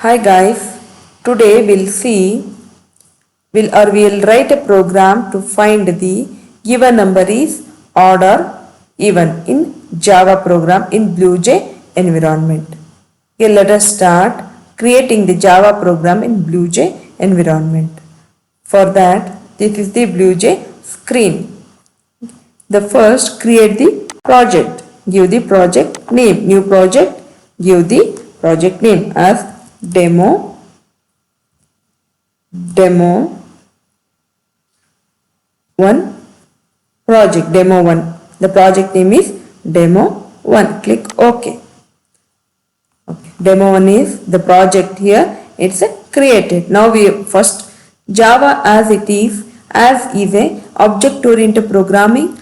Hi guys, today we'll write a program to find the given number is odd or even in Java program in BlueJ environment. Okay, let us start creating the Java program in BlueJ environment. For that, this is the BlueJ screen. The first create the project. Give the project name. New project. Give the project name as demo 1 project demo 1. The project name is demo 1. Click OK. Demo 1 is the project here. It's created. Now we first Java as a object oriented programming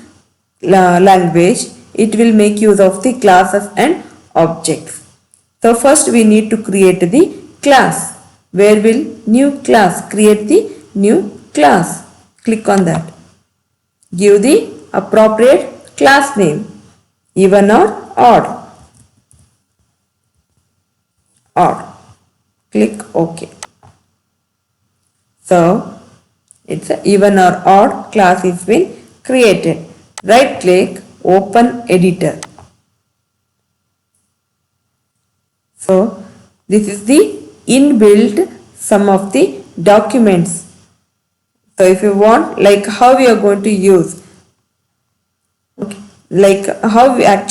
language. It will make use of the classes and objects. So first we need to create the class. Where will new class? Create the new class. Click on that. Give the appropriate class name. Even or odd. Odd. Click OK. So it's a even or odd class is been created. Right click, open editor. So this is the inbuilt some of the documents. So if you want, like how we are going to use, okay, like how we are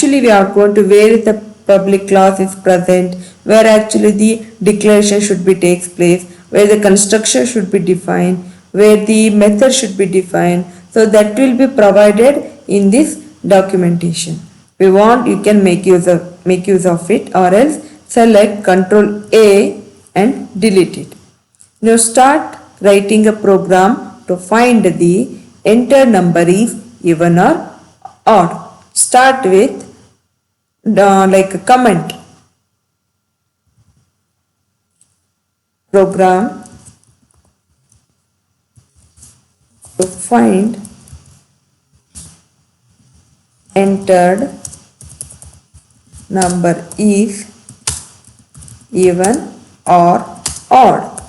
going to where the public clause is present, where actually the declaration should be takes place, where the construction should be defined, where the method should be defined. So that will be provided in this documentation. If you want, you can make use of it, or else select Ctrl A and delete it. Now start writing a program to find the entered number is even or odd. Start with like a comment. Program to find entered number is even or odd.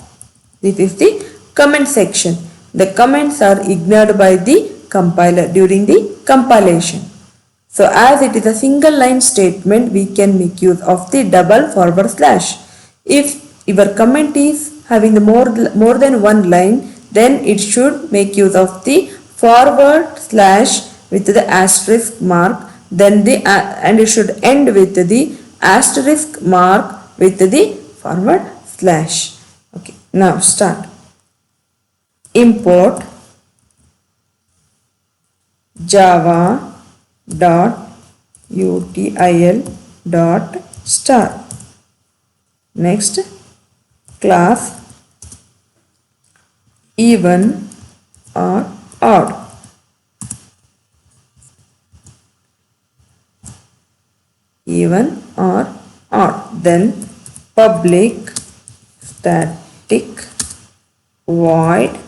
This is the comment section. The comments are ignored by the compiler during the compilation. So as it is a single line statement, we can make use of the double forward slash. If your comment is having the more than one line, then it should make use of the forward slash with the asterisk mark, then and it should end with the asterisk mark with the forward slash. Okay, now start. Import java.util.star. Next, class even or odd. Even or odd. Then public static void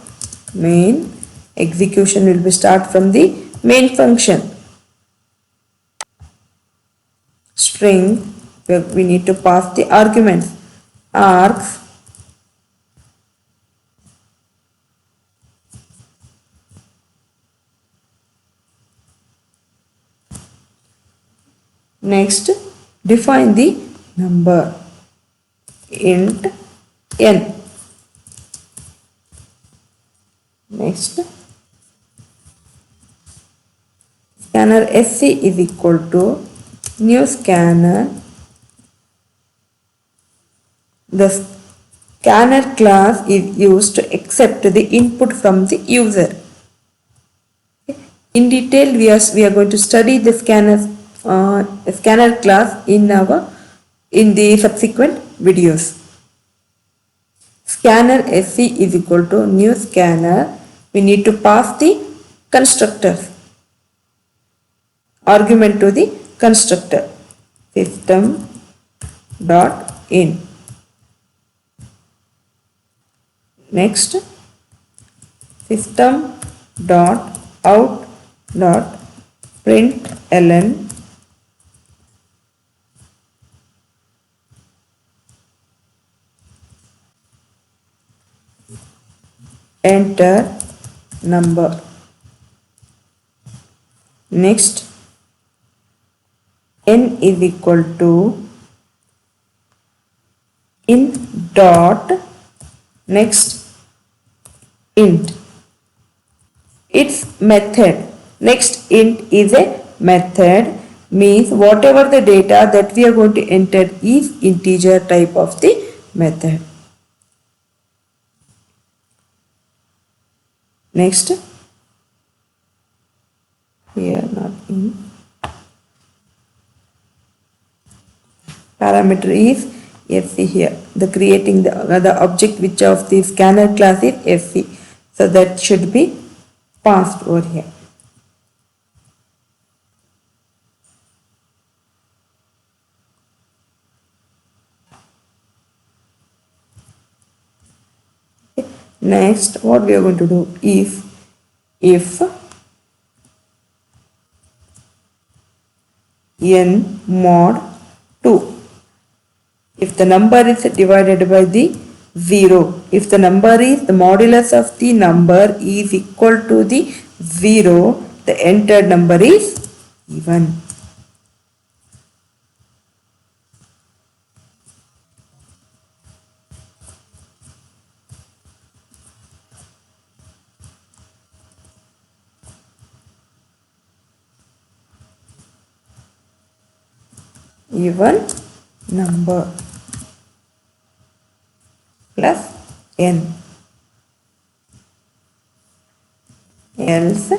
main. Execution will be start from the main function. String, we need to pass the arguments. Args next, define the number int n. Next, scanner sc is equal to new scanner. The scanner class is used to accept the input from the user. In detail, we are going to study the scanner class in the subsequent videos. Scanner sc is equal to new scanner. We need to pass the constructors. Argument to the constructor. System.in. Next, system.out.println enter number. Next, n is equal to in dot, next int, its method. Next, int is a method, means whatever the data that we are going to enter is integer type of the method. Next, here not in, parameter is fc. Here the creating the object which of the scanner class is fc, so that should be passed over here. Next, what we are going to do is, if n mod 2, if the number is divided by the 0, if the number is, the modulus of the number is equal to the 0, the entered number is even. Even number plus n, else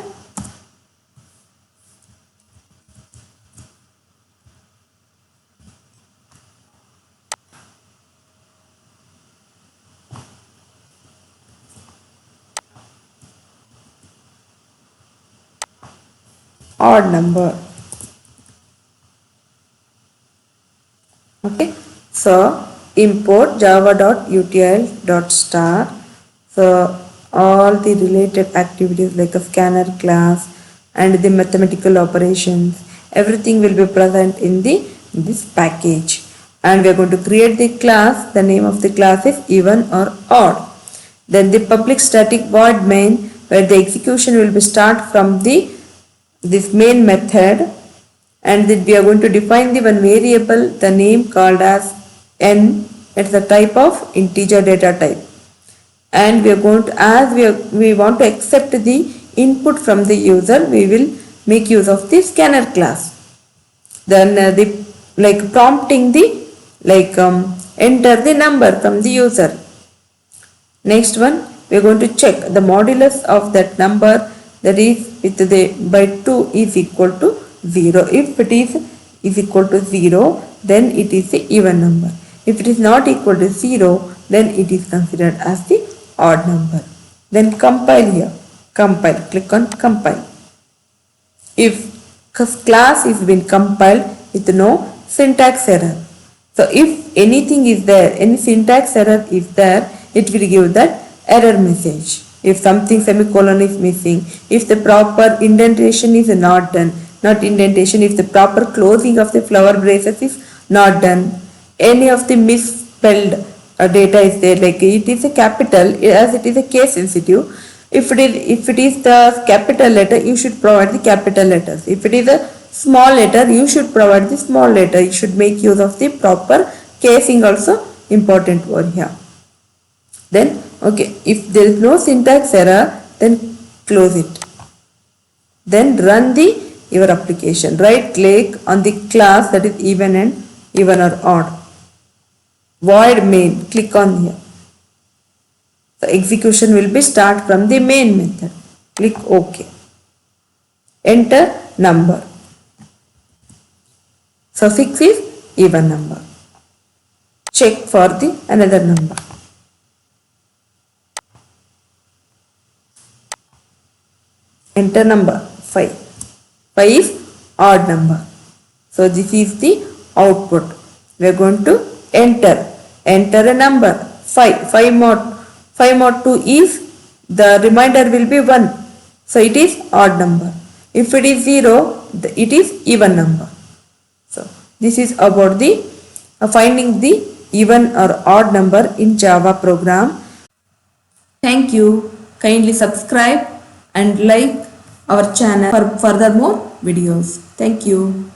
odd number. Okay, so import java.utl.star. So all the related activities like a scanner class and the mathematical operations, everything will be present in this package. And we are going to create the class. The name of the class is even or odd. Then the public static void main, where the execution will be start from this main method, and then we are going to define the one variable, the name called as n. It's the type of integer data type, and we are going to, as we want to accept the input from the user, we will make use of the scanner class. Then the like prompting the enter the number from the user. Next one, we are going to check the modulus of that number, that is with the by 2 is equal to 0. If it is equal to 0, then it is the even number. If it is not equal to 0, then it is considered as the odd number. Then compile here. Compile. Click on compile. If class is been compiled with no syntax error. So if anything is there, any syntax error is there, it will give that error message. If something semicolon is missing, if the proper indentation is not done, not indentation, if the proper closing of the flower braces is not done, any of the misspelled data is there, like it is a capital, as it is a case sensitive. If it is the capital letter, you should provide the capital letters. If it is a small letter, you should provide the small letter. You should make use of the proper casing also important over here. Then okay, if there is no syntax error, then close it. Then run your application. Right click on the class, that is even and even or odd. Void main, click on here. The execution will be start from the main method. Click OK. Enter number. So 6 is even number. Check for the another number. Enter number 5. 5 is odd number. So this is the output. We are going to enter a number 5. 5 mod 2 is, the remainder will be 1. So it is odd number. If it is 0, it is even number. So this is about the finding the even or odd number in Java program. Thank you. Kindly subscribe and like our channel for further more videos. Thank you.